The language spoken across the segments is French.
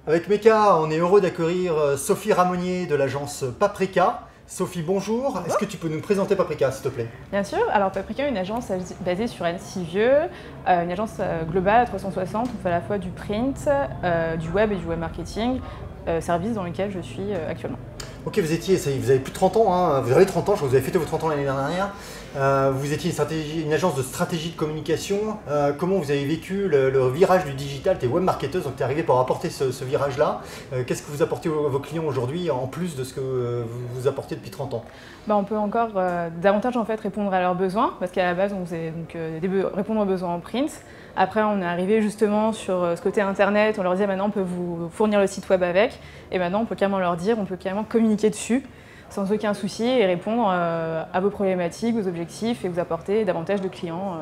Avec Meka, on est heureux d'accueillir Sophie Ramonier de l'agence Paprika. Sophie, bonjour. Est-ce que tu peux nous présenter Paprika, s'il te plaît? Bien sûr. Alors Paprika est une agence basée sur Annecy-Vieux, une agence globale à 360. On fait à la fois du print, du web et du web marketing, service dans lequel je suis actuellement. Ok, vous avez plus de 30 ans, hein. Vous avez 30 ans, je crois que vous avez fêté vos 30 ans l'année dernière. Vous étiez une agence de stratégie de communication. Comment vous avez vécu le virage du digital? Tu es web marketeuse, donc tu es arrivé pour apporter ce virage-là. Qu'est-ce que vous apportez à vos clients aujourd'hui, en plus de ce que vous apportez depuis 30 ans? On peut encore davantage en fait répondre à leurs besoins, parce qu'à la base on faisait répondre aux besoins en print. Après on est arrivé justement sur ce côté internet, on leur disait maintenant on peut vous fournir le site web avec, et maintenant on peut carrément leur dire, on peut carrément communiquer dessus sans aucun souci et répondre à vos problématiques, vos objectifs et vous apporter davantage de clients,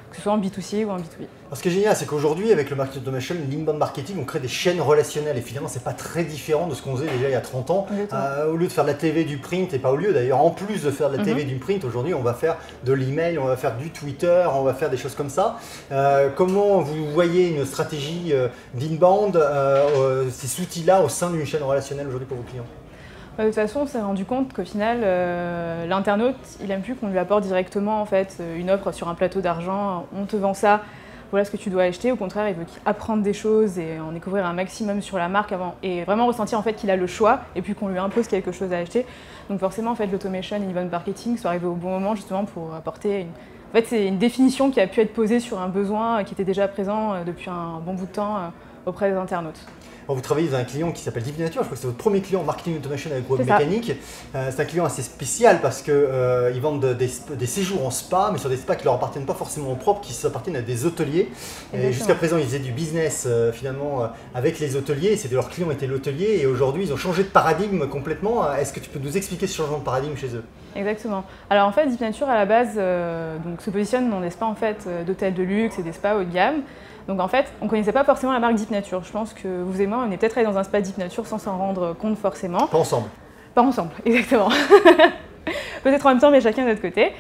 que ce soit en B2C ou en B2B. Alors, ce qui est génial, c'est qu'aujourd'hui, avec le marketing automation, l'inbound marketing, on crée des chaînes relationnelles et finalement, c'est pas très différent de ce qu'on faisait déjà il y a 30 ans. Au lieu de faire de la TV, du print, et pas au lieu d'ailleurs, en plus de faire de la TV, du print, aujourd'hui, on va faire de l'email, on va faire du Twitter, on va faire des choses comme ça. Comment vous voyez une stratégie d'inbound, ces outils-là au sein d'une chaîne relationnelle aujourd'hui pour vos clients? De toute façon, on s'est rendu compte qu'au final, l'internaute, il n'aime plus qu'on lui apporte directement en fait, une offre sur un plateau d'argent. On te vend ça, voilà ce que tu dois acheter. Au contraire, il veut apprendre des choses et en découvrir un maximum sur la marque avant et vraiment ressentir en fait, qu'il a le choix et puis qu'on lui impose quelque chose à acheter. Donc forcément, en fait, l'automation et l'inbound marketing sont arrivés au bon moment justement pour apporter En fait, c'est une définition qui a pu être posée sur un besoin qui était déjà présent depuis un bon bout de temps auprès des internautes. Alors, vous travaillez avec un client qui s'appelle Deep Nature, je crois que c'est votre premier client en marketing automation avec web mécanique. C'est un client assez spécial parce qu'ils vendent des séjours en spa, mais sur des spas qui ne leur appartiennent pas forcément propres, qui appartiennent à des hôteliers. Jusqu'à présent, ils faisaient du business finalement avec les hôteliers, c'était leur client était l'hôtelier et aujourd'hui, ils ont changé de paradigme complètement. Est-ce que tu peux nous expliquer ce changement de paradigme chez eux? Exactement. Alors en fait, Deep Nature à la base donc, se positionne dans des spas en fait, d'hôtels de luxe et des spas haut de gamme. Donc en fait, on ne connaissait pas forcément la marque Deep Nature. Je pense que vous et moi, on est peut-être allés dans un spa Deep Nature sans s'en rendre compte forcément. Pas ensemble. Pas ensemble, exactement. Peut-être en même temps, mais chacun de notre côté.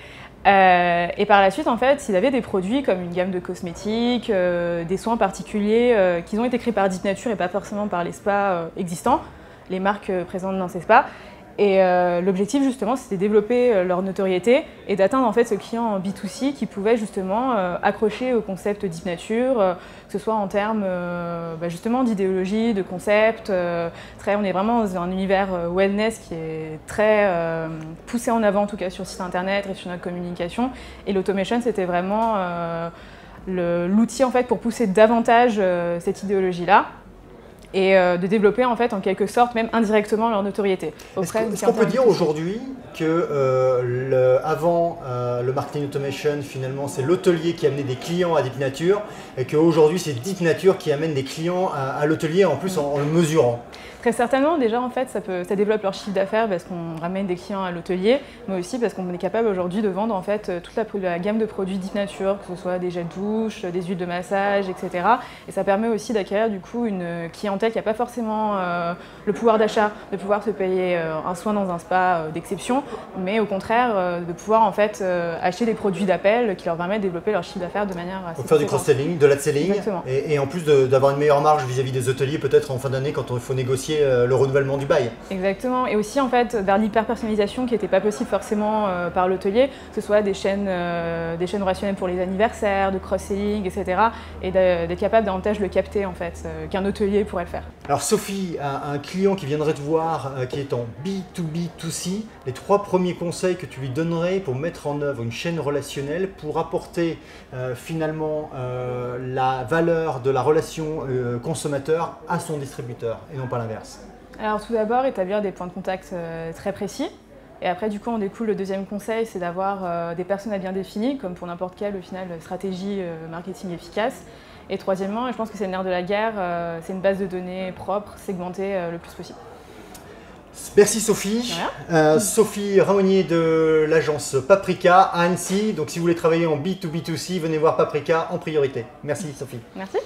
Et par la suite, en fait, ils avaient des produits comme une gamme de cosmétiques, des soins particuliers qui ont été créés par Deep Nature et pas forcément par les spas existants, les marques présentes dans ces spas. Et l'objectif justement c'était de développer leur notoriété et d'atteindre en fait ce client en B2C qui pouvait justement accrocher au concept Deep Nature, que ce soit en termes justement d'idéologie, de concept. On est vraiment dans un univers wellness qui est très poussé en avant en tout cas sur le site internet et sur notre communication. Et l'automation c'était vraiment l'outil en fait pour pousser davantage cette idéologie-là. Et de développer en fait en quelque sorte même indirectement leur notoriété. Est-ce qu'on peut dire aujourd'hui que avant le marketing automation finalement c'est l'hôtelier qui amenait des clients à Deep Nature et qu'aujourd'hui c'est Deep Nature qui amène des clients à l'hôtelier en plus en le mesurant? Très certainement, déjà en fait ça développe leur chiffre d'affaires parce qu'on ramène des clients à l'hôtelier, mais aussi parce qu'on est capable aujourd'hui de vendre en fait toute la gamme de produits Deep Nature, que ce soit des gels douche, des huiles de massage, etc. Et ça permet aussi d'acquérir du coup une clientèle qui n'a pas forcément le pouvoir d'achat de pouvoir se payer un soin dans un spa d'exception, mais au contraire de pouvoir en fait acheter des produits d'appel qui leur permettent de développer leur chiffre d'affaires de manière assez faire du cross-selling, de l'upselling, et en plus d'avoir une meilleure marge vis-à-vis des hôteliers peut-être en fin d'année quand il faut négocier le renouvellement du bail. Exactement, et aussi en fait vers l'hyper-personnalisation qui n'était pas possible forcément par l'hôtelier, que ce soit des chaînes relationnelles pour les anniversaires, de cross-selling, etc. et d'être capable davantage de le capter en fait, qu'un hôtelier pourrait le faire. Alors Sophie, un client qui viendrait te voir, qui est en B2B2C, les 3 premiers conseils que tu lui donnerais pour mettre en œuvre une chaîne relationnelle pour apporter finalement la valeur de la relation consommateur à son distributeur et non pas l'inverse? Alors tout d'abord, établir des points de contact très précis. Et après, du coup, on découle le deuxième conseil, c'est d'avoir des personas bien définies, comme pour n'importe quelle au final, stratégie marketing efficace. Et troisièmement, et je pense que c'est le nerf de la guerre, c'est une base de données propre, segmentée le plus possible. Merci Sophie. Sophie Ramonier de l'agence Paprika à Annecy. Donc si vous voulez travailler en B2B2C, venez voir Paprika en priorité. Merci Sophie. Merci.